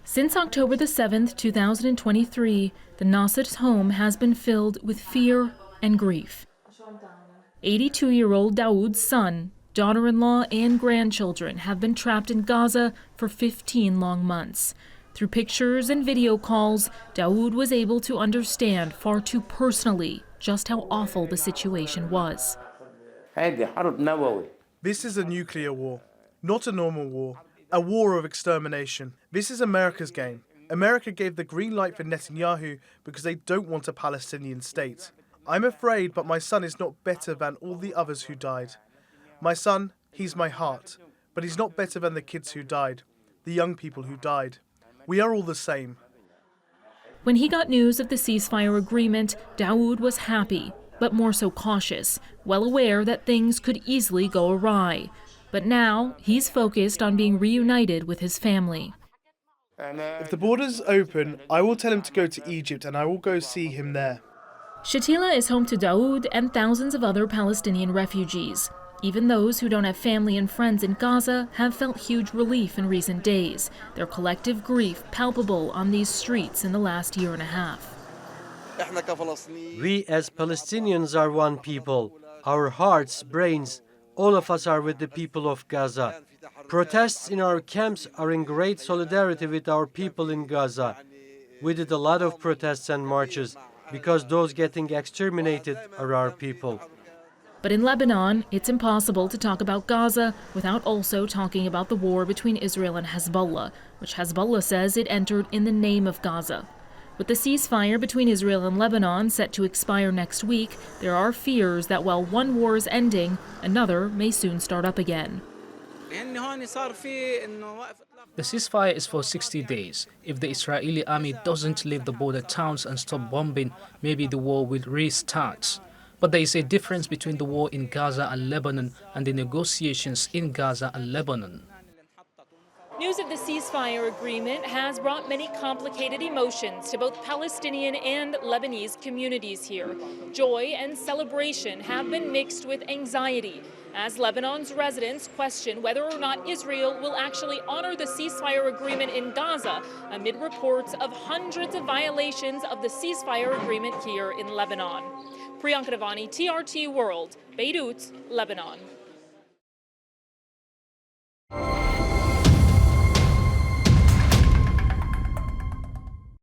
Since October the 7th, 2023, the Nasser's home has been filled with fear and grief. 82-year-old Dawood's son, daughter-in-law, and grandchildren have been trapped in Gaza for 15 long months. Through pictures and video calls, Dawood was able to understand far too personally just how awful the situation was. This is a nuclear war, not a normal war. A war of extermination. This is America's game. America gave the green light for Netanyahu because they don't want a Palestinian state. I'm afraid, but my son is not better than all the others who died. My son, he's my heart, but he's not better than the kids who died, the young people who died. We are all the same. When he got news of the ceasefire agreement, Dawood was happy, but more so cautious, well aware that things could easily go awry. But now, he's focused on being reunited with his family. If the borders open, I will tell him to go to Egypt and I will go see him there. Shatila is home to Dawood and thousands of other Palestinian refugees. Even those who don't have family and friends in Gaza have felt huge relief in recent days, their collective grief palpable on these streets in the last year and a half. We as Palestinians are one people. Our hearts, brains, all of us are with the people of Gaza. Protests in our camps are in great solidarity with our people in Gaza. We did a lot of protests and marches because those getting exterminated are our people. But in Lebanon, it's impossible to talk about Gaza without also talking about the war between Israel and Hezbollah, which Hezbollah says it entered in the name of Gaza. With the ceasefire between Israel and Lebanon set to expire next week, there are fears that while one war is ending, another may soon start up again. The ceasefire is for 60 days. If the Israeli army doesn't leave the border towns and stop bombing, maybe the war will restart. But there is a difference between the war in Gaza and Lebanon and the negotiations in Gaza and Lebanon. News of the ceasefire agreement has brought many complicated emotions to both Palestinian and Lebanese communities here. Joy and celebration have been mixed with anxiety as Lebanon's residents question whether or not Israel will actually honor the ceasefire agreement in Gaza amid reports of hundreds of violations of the ceasefire agreement here in Lebanon. Priyanka Navani, TRT World, Beirut, Lebanon.